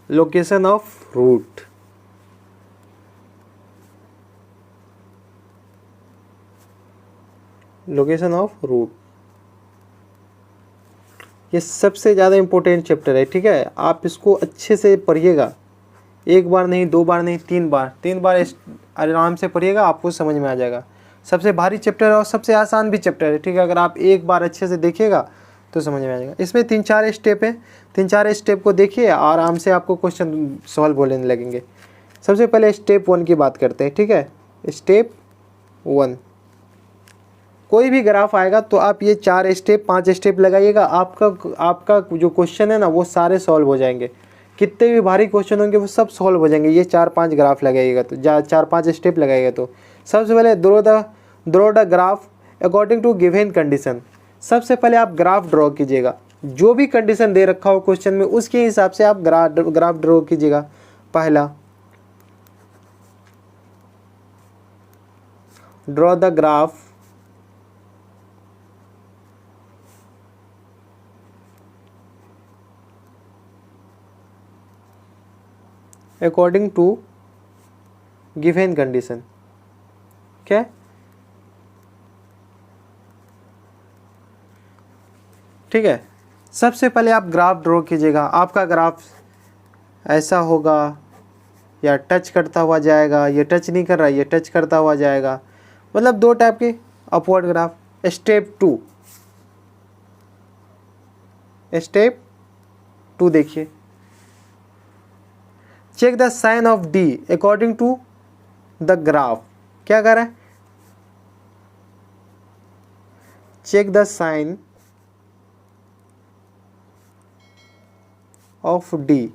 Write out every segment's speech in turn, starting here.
Location of root. Location of root, ये सबसे ज़्यादा इम्पोर्टेंट चैप्टर है, ठीक है। आप इसको अच्छे से पढ़िएगा, एक बार नहीं, दो बार नहीं, तीन बार आराम से पढ़िएगा, आपको समझ में आ जाएगा। सबसे भारी चैप्टर है और सबसे आसान भी चैप्टर है, ठीक है। अगर आप एक बार अच्छे से देखिएगा तो समझ में आ जाएगा। इसमें 3-4 स्टेप है, 3-4 स्टेप को देखिए, आराम से आपको क्वेश्चन सॉल्व होने लगेंगे। सबसे पहले स्टेप 1 की बात करते हैं, ठीक है। स्टेप 1, कोई भी ग्राफ आएगा तो आप ये 4 स्टेप 5 स्टेप लगाइएगा, आपका जो क्वेश्चन है ना वो सारे सॉल्व हो जाएंगे। कितने भी भारी क्वेश्चन होंगे वो सब सॉल्व हो जाएंगे, ये 4-5 ग्राफ लगाइएगा तो, 4-5 स्टेप लगाइएगा तो। सबसे पहले draw the graph according to given condition. सबसे पहले आप ग्राफ ड्रॉ कीजिएगा, जो भी कंडीशन दे रखा हो क्वेश्चन में उसके हिसाब से आप ग्राफ ड्रॉ कीजिएगा। पहला, draw the graph according to given condition. क्या, ठीक है। सबसे पहले आप ग्राफ ड्रॉ कीजिएगा। आपका ग्राफ ऐसा होगा, या टच करता हुआ जाएगा, ये टच नहीं कर रहा, ये टच करता हुआ जाएगा, मतलब 2 टाइप के अपवर्ड ग्राफ। स्टेप 2 देखिए, check the sign of D according to the graph. क्या कर रहा है, check the sign of D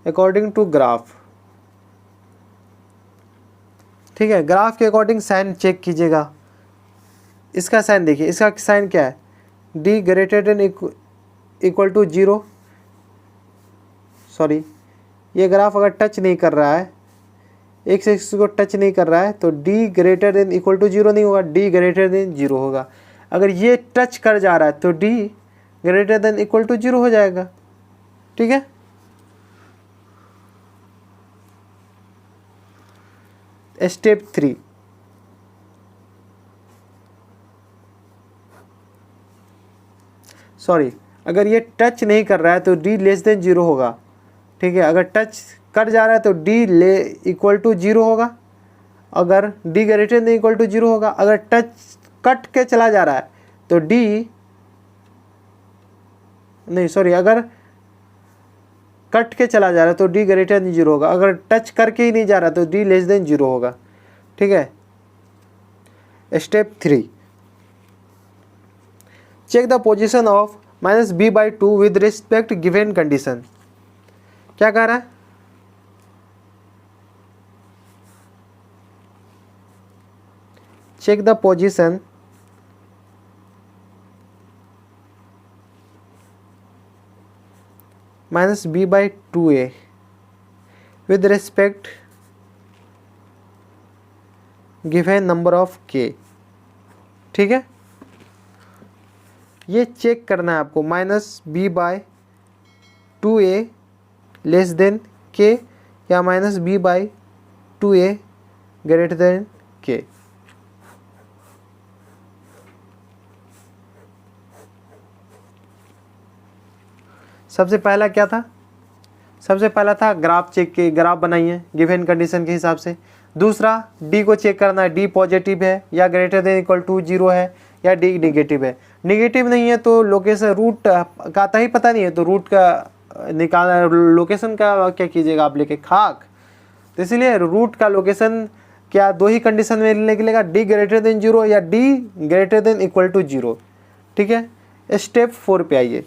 according to graph, ठीक है। ग्राफ के अकॉर्डिंग साइन चेक कीजिएगा। इसका साइन देखिए, इसका साइन क्या है, D greater than equal to 0। Sorry, ये ग्राफ अगर टच नहीं कर रहा है, एक एक्सिस को टच नहीं कर रहा है तो D greater than equal to 0 नहीं होगा, डी ग्रेटर देन 0 होगा। अगर ये टच कर जा रहा है तो D greater than equal to 0 हो जाएगा, ठीक है। स्टेप 3, सॉरी, अगर ये टच नहीं कर रहा है तो डी लेस देन 0 होगा, ठीक है। अगर टच कर जा रहा है तो डी ले इक्वल टू 0 होगा, अगर D greater than equal to 0 होगा। अगर टच कट के चला जा रहा है तो डी नहीं, सॉरी, अगर कट के चला जा रहा है तो डी ग्रेटर देन 0 होगा, अगर टच करके ही नहीं जा रहा तो डी लेस देन 0 होगा, ठीक है। Step 3, check the position of -b/2 with respect given condition. क्या कह रहा है, check the position -b/2a with respect given number of k, ठीक है। ये चेक करना है आपको, -b/2a लेस देन k या -b/2a ग्रेटर देन k। सबसे पहला क्या था, सबसे पहला था ग्राफ चेक के, ग्राफ बनाइए गिवन कंडीशन के हिसाब से। दूसरा, डी को चेक करना है, डी पॉजिटिव है या ग्रेटर देन इक्वल टू 0 है या डी नेगेटिव है। नेगेटिव नहीं है तो लोकेशन रूट का आता ही पता नहीं है, तो रूट का निकालना, लोकेशन का क्या कीजिएगा आप लेके खाक। तो इसलिए रूट का लोकेशन क्या 2 ही कंडीशन में निकलेगा, डी ग्रेटर देन 0 या D greater than equal to 0, ठीक है। स्टेप 4 पे आइए,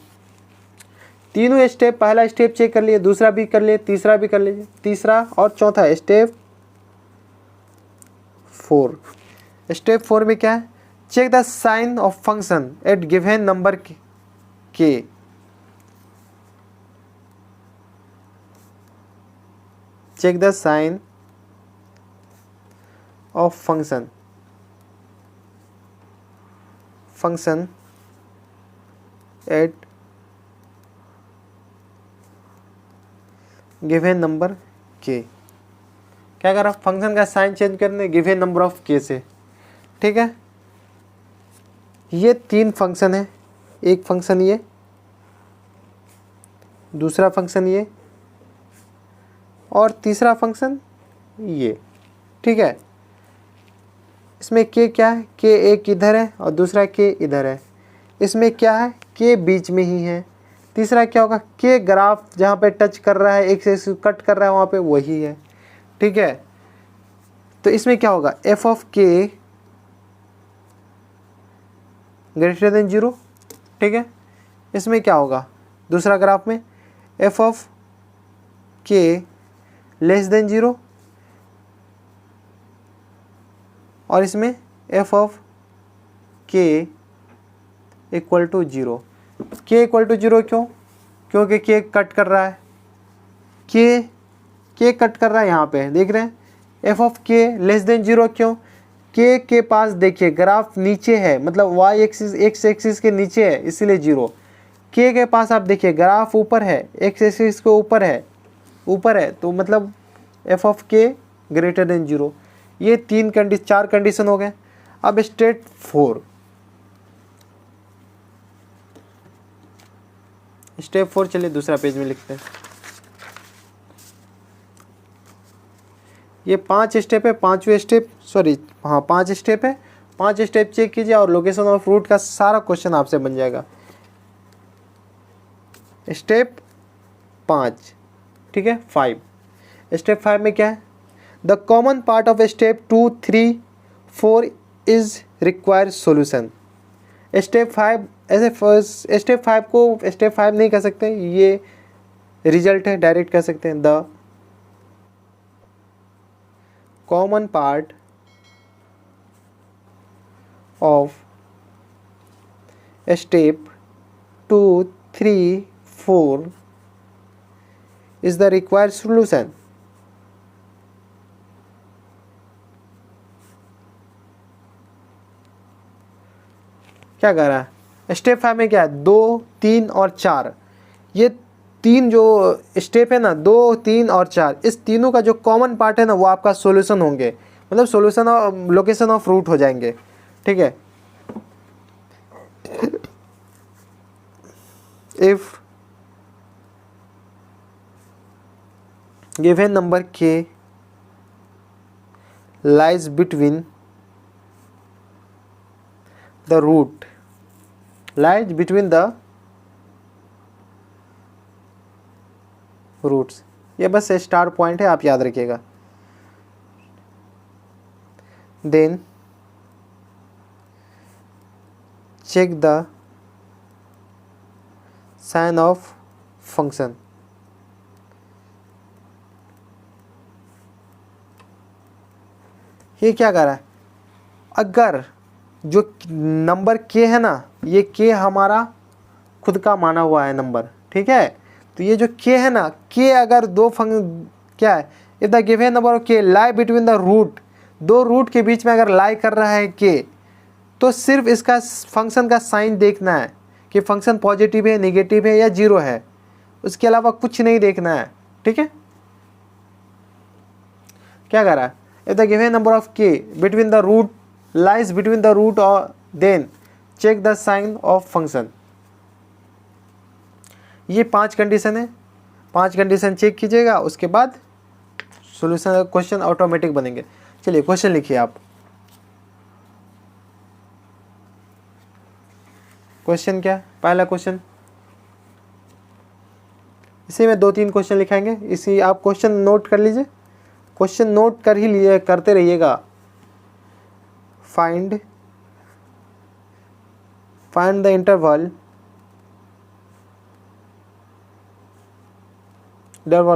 तीनों स्टेप, पहला स्टेप चेक कर लिए, दूसरा भी कर लिए, तीसरा भी कर लीजिए, तीसरा और चौथा। स्टेप 4, स्टेप 4 में क्या है, check the sign of function at given number k. Check the sign of function function at given number k. क्या करा, फंक्शन का साइन चेंज करने गिवन नंबर ऑफ के से। ठीक है, ये 3 फंक्शन है, एक फंक्शन ये, दूसरा फंक्शन ये, और तीसरा फंक्शन ये। ठीक है, इसमें के क्या है, के एक इधर है और दूसरा के इधर है। इसमें क्या है, के बीच में ही है। तीसरा क्या होगा, के ग्राफ जहाँ पे टच कर रहा है, एक से कट कर रहा है, वहाँ पे वही है। ठीक है, तो इसमें क्या होगा, एफ ऑफ के ग्रेटर देन 0। ठीक है, इसमें क्या होगा, दूसरा ग्राफ में एफ ऑफ के लेस देन 0, और इसमें एफ ऑफ के इक्वल टू 0। के इक्वल टू 0 क्यों, क्योंकि के कट कर रहा है, के कट कर रहा है यहाँ पे, देख रहे हैं। एफ ऑफ के लेस देन 0 क्यों, के पास देखिए ग्राफ नीचे है, मतलब वाई एक्सिस एक्स एक्सिस के नीचे है, इसीलिए 0। के पास आप देखिए ग्राफ ऊपर है, एक्स एक्सिस के ऊपर है, तो मतलब एफ ऑफ के ग्रेटर देन 0। ये 4 कंडीशन हो गए। अब स्टेप 4, स्टेप 4 चलिए दूसरा पेज में लिखते हैं। ये 5 स्टेप है, 5वें स्टेप, सॉरी हाँ 5 स्टेप है। 5 स्टेप चेक कीजिए और लोकेशन ऑफ रूट का सारा क्वेश्चन आपसे बन जाएगा। स्टेप 5, ठीक है 5। स्टेप 5 में क्या है, the common part of step 2, 3, 4 is required solution. Step 5 ऐसे स्टेप 5 को स्टेप 5 नहीं कह सकते, ये रिजल्ट है, डायरेक्ट कह सकते हैं। The common part of step 2, 3, 4 is the required solution। क्या कर रहा है, स्टेप 5 में क्या है, 2, 3 और 4, ये 3 जो स्टेप है ना, 2, 3 और 4, इस तीनों का जो कॉमन पार्ट है ना, वो आपका सॉल्यूशन होंगे, मतलब सॉल्यूशन और लोकेशन ऑफ रूट हो जाएंगे। ठीक है, if given number k lies between the root, lies between the roots, ये बस स्टार पॉइंट है, आप याद रखिएगा। then check the sign of function। ये क्या कर रहा है, अगर जो नंबर के है ना, ये के हमारा खुद का माना हुआ है नंबर, ठीक है, तो ये जो के है ना, के अगर क्या है, if the given number of k lie between the root, 2 root के बीच में अगर लाई कर रहा है के, तो सिर्फ इसका फंक्शन का साइन देखना है कि फंक्शन पॉजिटिव है, नेगेटिव है या 0 है, उसके अलावा कुछ नहीं देखना है। ठीक है, क्या कर रहा है, if the given number of k between the root lies between the root, or then check the sign of function। ये 5 कंडीशन है, 5 कंडीशन चेक कीजिएगा, उसके बाद सॉल्यूशन क्वेश्चन ऑटोमेटिक बनेंगे। चलिए क्वेश्चन लिखिए आप। क्वेश्चन क्या है, पहला क्वेश्चन, इसी में 2-3 क्वेश्चन लिखाएंगे, इसी आप क्वेश्चन नोट कर लीजिए, क्वेश्चन नोट कर ही लिए, करते रहिएगा। Find the interval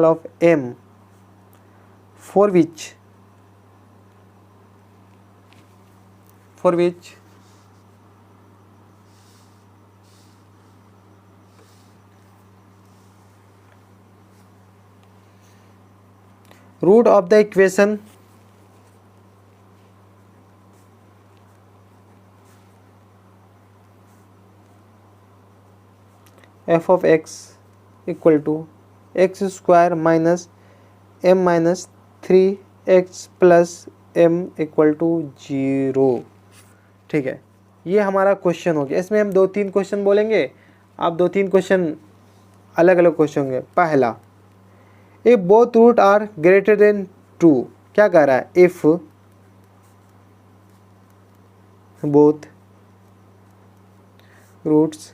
of m for which root of the equation F of X equal to X square minus M minus 3x plus M equal to 0। ठीक है, ये हमारा क्वेश्चन हो गया। इसमें हम 2-3 क्वेश्चन बोलेंगे, आप 2-3 क्वेश्चन अलग अलग क्वेश्चन होंगे। पहला, if both root are greater than 2, क्या कह रहा है? If both roots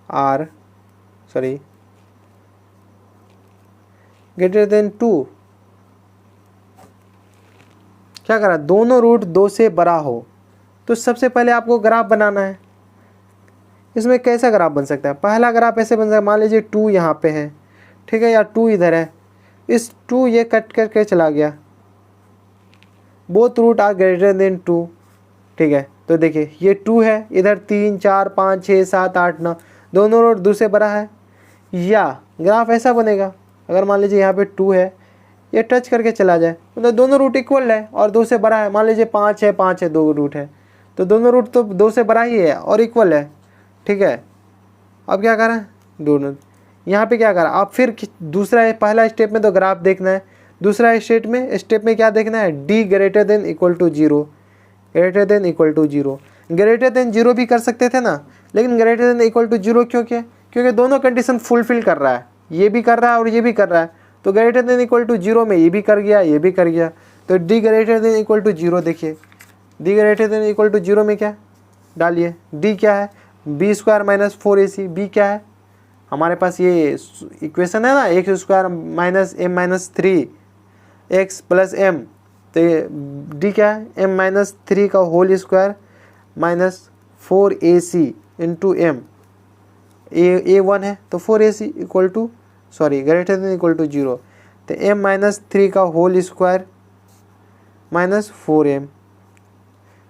are greater than 2, क्या करा? दोनों रूट 2 से बड़ा हो। तो सबसे पहले आपको ग्राफ बनाना है। इसमें कैसा ग्राफ बन सकता है? पहला ग्राफ ऐसे बन सकता है, मान लीजिए 2 यहाँ पे है, ठीक है, या 2 इधर है, इस 2 ये कट करके चला गया। Both root are greater than 2, ठीक है, तो देखिए ये 2 है, इधर 3 4 5 6 7 8 9, दोनों रूट 2 से बड़ा है। या ग्राफ ऐसा बनेगा, अगर मान लीजिए यहाँ पे 2 है, ये टच करके चला जाए, मतलब दोनों रूट इक्वल है और 2 से बड़ा है। मान लीजिए 5 है, 5 है, 2 रूट है, तो दोनों रूट तो 2 से बड़ा ही है और इक्वल है, ठीक है। अब क्या करें? दोनों यहाँ पे क्या करा? आप फिर दूसरा, पहला स्टेप में तो ग्राफ देखना है, दूसरा स्टेप में क्या देखना है? D greater than equal to 0, greater than equal to 0। Greater than 0 भी कर सकते थे ना, लेकिन ग्रेटर देन इक्वल टू 0 क्यों किया? क्योंकि दोनों कंडीशन फुलफिल कर रहा है, ये भी कर रहा है और ये भी कर रहा है, तो ग्रेटर देन इक्वल टू 0 में ये भी कर गया, ये भी कर गया, तो D greater than equal to 0। देखिए D greater than equal to 0 में क्या डालिए? डी क्या है? B square minus 4ac। B क्या है? हमारे पास ये इक्वेशन है ना, x square minus M minus 3x plus m, तो ये डी क्या है? एम माइनस 3 का whole square minus 4ac into m. A 1 है तो 4ac equal to greater than equal to 0, तो एम माइनस 3 का whole square minus 4m।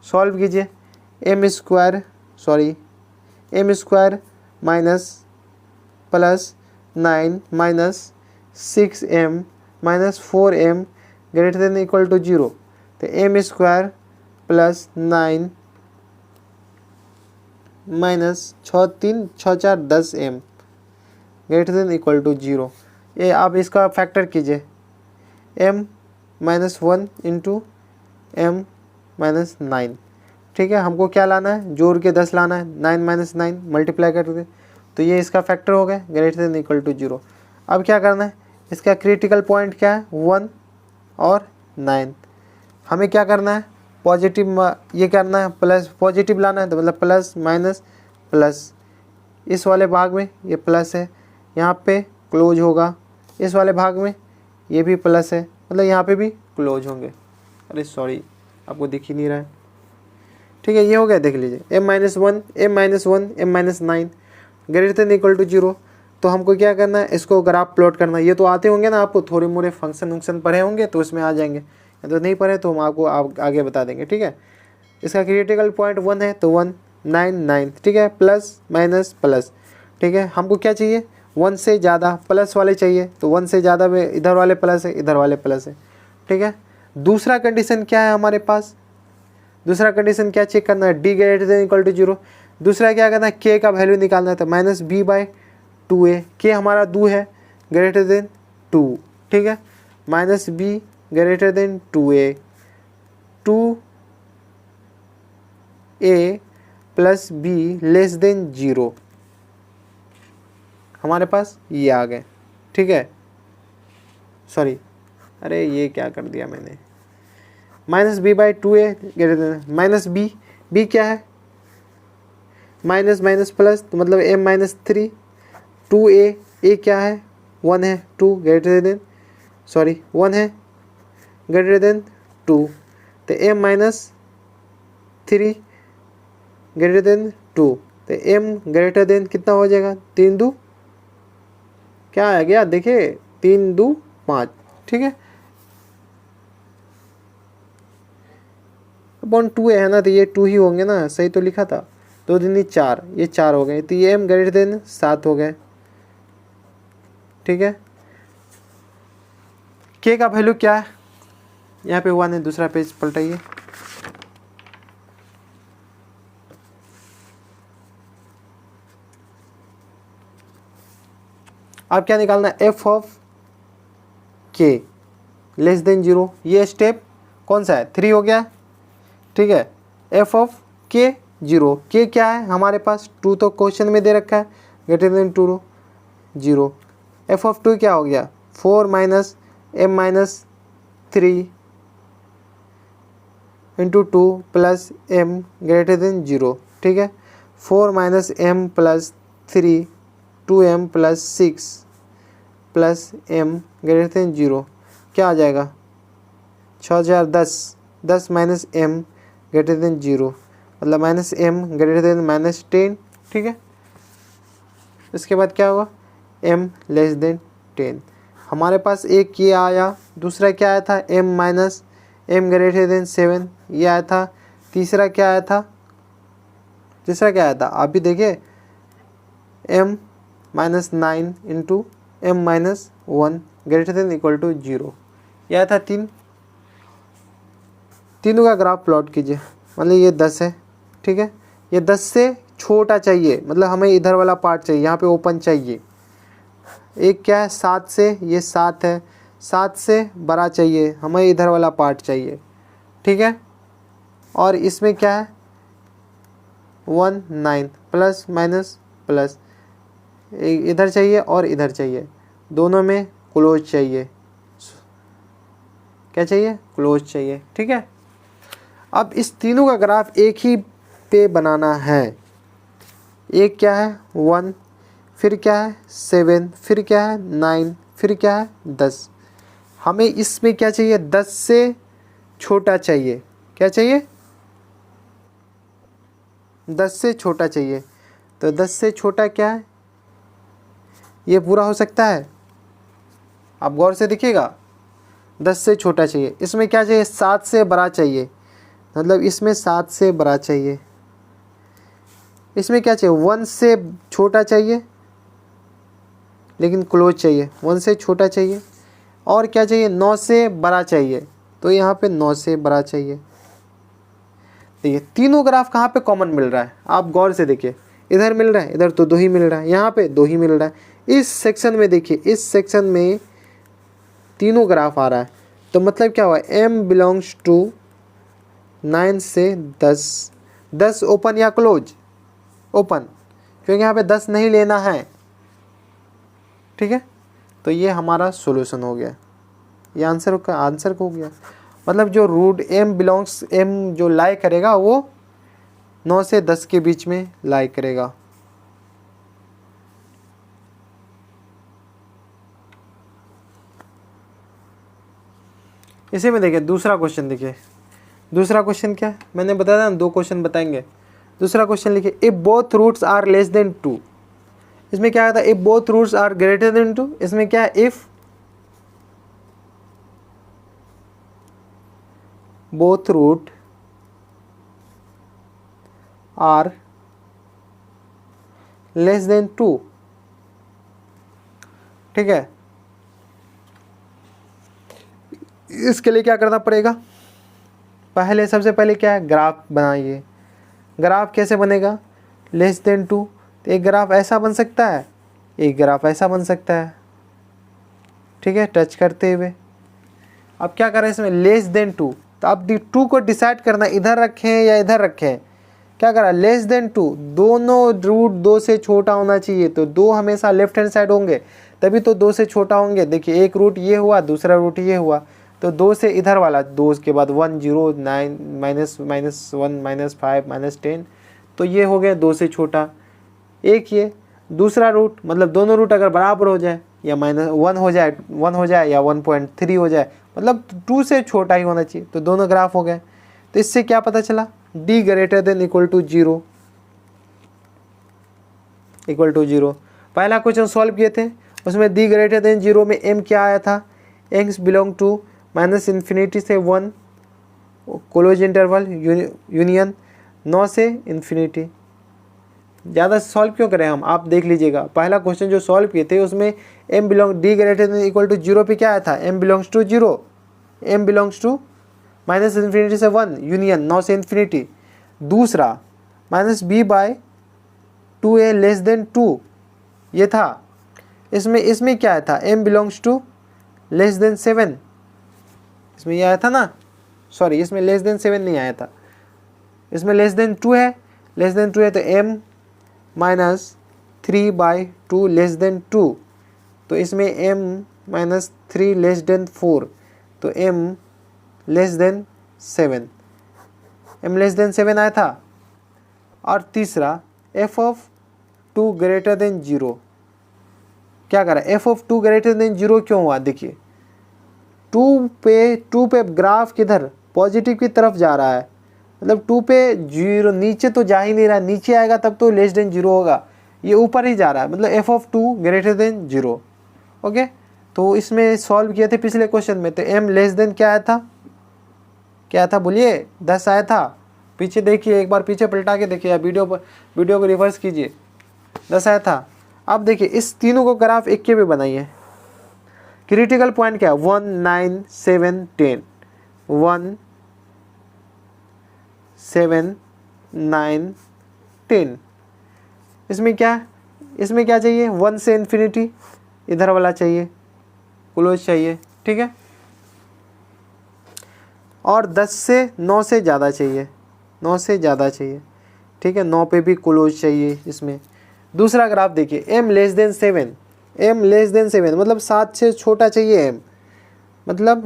Solve कीजिए, m square minus plus 9 minus 6m minus 4m greater than equal to 0, तो m square plus 9 minus 6 3 6 4 10m greater than equal to 0। ये आप इसका factor कीजिए, m minus 1 into M minus 9, ठीक है। हमको क्या लाना है? जोड़ के 10 लाना है, 9 माइनस 9 मल्टीप्लाई करके, तो ये इसका फैक्टर हो गया ग्रेटर देन इक्वल टू 0। अब क्या करना है? इसका क्रिटिकल पॉइंट क्या है? 1 और 9। हमें क्या करना है? पॉजिटिव ये करना है, प्लस पॉजिटिव लाना है, तो मतलब प्लस माइनस प्लस, इस वाले भाग में ये प्लस है, यहाँ पे क्लोज होगा, इस वाले भाग में ये भी प्लस है, मतलब यहाँ पे भी क्लोज होंगे। अरे सॉरी, आपको दिख ही नहीं रहा है, ठीक है, ये हो गया, देख लीजिए, m minus 1 M minus 9 greater than equal to 0। तो हमको क्या करना है? इसको ग्राफ प्लॉट करना है। ये तो आते होंगे ना, आपको थोड़े मोड़े फंक्शन पढ़े होंगे तो इसमें आ जाएंगे, तो नहीं पढ़े तो हम आपको आगे बता देंगे, ठीक है। इसका क्रिटिकल पॉइंट 1 है तो 1 9 9, ठीक है, प्लस माइनस प्लस, ठीक है। हमको क्या चाहिए? 1 से ज़्यादा प्लस वाले चाहिए, तो 1 से ज़्यादा में इधर वाले प्लस है, इधर वाले प्लस है, ठीक है। दूसरा कंडीशन क्या है हमारे पास? दूसरा कंडीशन क्या चेक करना है? D greater than equal to 0। दूसरा क्या करना है? के का वैल्यू निकालना है, तो माइनस b बाई 2a। के हमारा 2 है, ग्रेटर देन 2, ठीक है, minus b greater than 2a, 2a plus b less than 0। हमारे पास ये आ गए, ठीक है। सॉरी, अरे ये क्या कर दिया मैंने? Minus b by 2a greater than minus b क्या है? माइनस माइनस प्लस, तो मतलब m माइनस 3, 2a, a क्या है? 1 है, 2 ग्रेटर देन 1 है ग्रेटर देन 2, तो m माइनस 3 ग्रेटर देन 2, तो m ग्रेटर देन कितना हो जाएगा? 3 2 क्या आ गया? देखिए 3 2 5, ठीक है, अपॉन 2 है ना, तो ये 2 ही होंगे ना, सही तो लिखा था। 2 दूनी 4, ये 4 हो गए, तो ये m ग्रेटर देन 7 हो गए, ठीक है। k का वैल्यू क्या है? यहाँ पे 1 है, दूसरा पेज पलटाइए, अब क्या निकालना है, एफ ऑफ के लेस देन 0। ये स्टेप कौन सा है, 3 हो गया, ठीक है। एफ ऑफ के 0, के क्या है हमारे पास 2 तो क्वेश्चन में दे रखा है, ग्रेटर देन 2 0। एफ ऑफ 2 क्या हो गया, 4 minus M minus 3 into 2 plus M greater than 0, ठीक है। 4 minus M plus 3 2m plus 6 plus M greater than 0 क्या आ जाएगा, 6010, 10 माइनस एम ग्रेटर देन 0 मतलब minus M greater than minus 10, ठीक है। इसके बाद क्या होगा, m लेस देन 10। हमारे पास एक ये आया, दूसरा क्या आया था, m minus M greater than 7 ये आया था। तीसरा क्या आया था, आप भी देखिए, m minus 9 into M minus 1 greater than equal to 0 यह था 3। तीनों का ग्राफ प्लॉट कीजिए, मतलब ये 10 है, ठीक है। ये 10 से छोटा चाहिए, मतलब हमें इधर वाला पार्ट चाहिए, यहाँ पे ओपन चाहिए। एक क्या है 7 से, ये 7 है, 7 से बड़ा चाहिए, हमें इधर वाला पार्ट चाहिए, ठीक है। और इसमें क्या है 1 9 प्लस माइनस प्लस, इधर चाहिए और इधर चाहिए, दोनों में क्लोज चाहिए, क्या चाहिए, क्लोज चाहिए, ठीक है। अब इस तीनों का ग्राफ एक ही पे बनाना है। एक क्या है 1, फिर क्या है 7, फिर क्या है 9, फिर क्या है 10। हमें इसमें क्या चाहिए, 10 से छोटा चाहिए, क्या चाहिए, 10 से छोटा चाहिए। तो 10 से छोटा क्या है, ये पूरा हो सकता है, आप गौर से देखिएगा, 10 से छोटा चाहिए। इसमें क्या चाहिए, 7 से बड़ा चाहिए, मतलब इसमें 7 से बड़ा चाहिए। इसमें क्या चाहिए, 1 से छोटा चाहिए लेकिन क्लोज चाहिए, 1 से छोटा चाहिए। और क्या चाहिए, 9 से बड़ा चाहिए, तो यहाँ पे 9 से बड़ा चाहिए। देखिए तीनों ग्राफ कहाँ पे कॉमन मिल रहा है, आप गौर से देखिए, इधर मिल रहा है, इधर तो 2 ही मिल रहा है, यहाँ पे 2 ही मिल रहा है। इस सेक्शन में देखिए, इस सेक्शन में तीनों ग्राफ आ रहा है, तो मतलब क्या हुआ, m बिलोंग्स टू 9 से 10। 10 ओपन या क्लोज, ओपन, क्योंकि यहाँ पे 10 नहीं लेना है, ठीक है। तो ये हमारा सॉल्यूशन हो गया, ये आंसर हो गया। मतलब जो रूट m जो लाई करेगा वो 9 से 10 के बीच में लाई करेगा। इसी में देखिए दूसरा क्वेश्चन, देखिए दूसरा क्वेश्चन क्या है, मैंने बताया था ना 2 क्वेश्चन बताएंगे। दूसरा क्वेश्चन लिखिए, if both roots are less than 2। इसमें क्या था, if both roots are greater than 2। इसमें क्या है, if both root are less than 2, ठीक है। इसके लिए क्या करना पड़ेगा, सबसे पहले क्या है, ग्राफ बनाइए। ग्राफ कैसे बनेगा, लेस देन 2, तो एक ग्राफ ऐसा बन सकता है, एक ग्राफ ऐसा बन सकता है, ठीक है, टच करते हुए। अब क्या करें इसमें, लेस देन 2, तो अब 2 को डिसाइड करना इधर रखें या इधर रखें। क्या करा, लेस देन 2, दोनों रूट 2 से छोटा होना चाहिए, तो 2 हमेशा लेफ्ट हैंड साइड होंगे, तभी तो 2 से छोटा होंगे। देखिए एक रूट ये हुआ, दूसरा रूट ये हुआ, तो 2 से इधर वाला, 2 के बाद 1 0 9 -1 -5 -10, तो ये हो गया 2 से छोटा। एक ये दूसरा रूट, मतलब दोनों रूट अगर बराबर हो जाए या -1 हो जाए या 1.3 हो जाए, मतलब 2 से छोटा ही होना चाहिए, तो दोनों ग्राफ हो गए। तो इससे क्या पता चला, d greater than equal to 0, पहला क्वेश्चन सॉल्व किए थे, उसमें d ग्रेटर देन 0 में m क्या आया था, x बिलोंग टू -∞ से 1, क्लोज इंटरवल यूनियन 9 से इन्फिनिटी। ज़्यादा सॉल्व क्यों करें हम, आप देख लीजिएगा, पहला क्वेश्चन जो सॉल्व किए थे उसमें d greater than equal to 0 पे क्या आया था, m belongs to 0, m belongs to -∞ से 1 यूनियन 9 से इन्फिनिटी। दूसरा -b/2a लेस देन 2 ये था, इसमें क्या आया था, m belongs to less than 7, इसमें ये आया था ना, सॉरी इसमें लेस देन 7 नहीं आया था, इसमें लेस देन 2 है, लेस देन 2 है तो m माइनस 3/2 लेस देन 2, तो इसमें m माइनस 3 लेस देन 4, तो m less than 7, m less than 7 आया था। और तीसरा f ऑफ 2 ग्रेटर देन 0, क्या करा, f ऑफ 2 ग्रेटर देन 0 क्यों हुआ, देखिए 2 पे ग्राफ किधर पॉजिटिव की तरफ जा रहा है, मतलब 2 पे 0 नीचे तो जा ही नहीं रहा, नीचे आएगा तब तो लेस देन 0 होगा, ये ऊपर ही जा रहा है, मतलब f of 2 greater than 0। Okay, तो इसमें सॉल्व किए थे पिछले क्वेश्चन में, तो m लेस देन क्या आया था, क्या आया था बोलिए, 10 आया था। पीछे देखिए, एक बार पीछे पलटा के देखिए, या वीडियो को रिवर्स कीजिए, 10 आया था। अब देखिए इस तीनों को ग्राफ एक के पे बनाइए। क्रिटिकल पॉइंट क्या है, 1, 9, 7, 10, 1, 7, 9, 10। इसमें क्या चाहिए, 1 से इन्फिनिटी, इधर वाला चाहिए, क्लोज चाहिए, ठीक है। और 10 से 9 से ज़्यादा चाहिए, 9 से ज़्यादा चाहिए, ठीक है, 9 पे भी क्लोज चाहिए इसमें। दूसरा ग्राफ देखिए, m less than 7, m less than 7 मतलब 7 से छोटा चाहिए m, मतलब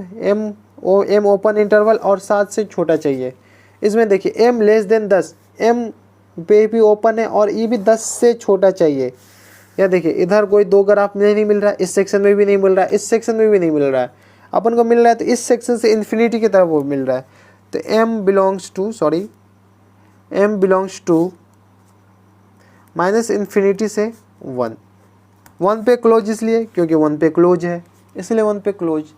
m ओपन इंटरवल और 7 से छोटा चाहिए। इसमें देखिए m लेस देन 10, m पे भी ओपन है और ये भी 10 से छोटा चाहिए। या देखिए इधर कोई दो ग्राफ में नहीं मिल रहा है, इस सेक्शन में भी नहीं मिल रहा है, इस सेक्शन में भी नहीं मिल रहा है, अपन को मिल रहा है तो इस सेक्शन से इन्फिनिटी की तरफ वो मिल रहा है, तो m belongs to minus infinity से 1 पे क्लोज, इसलिए क्योंकि 1 पे क्लोज है, इसलिए 1 पे क्लोज।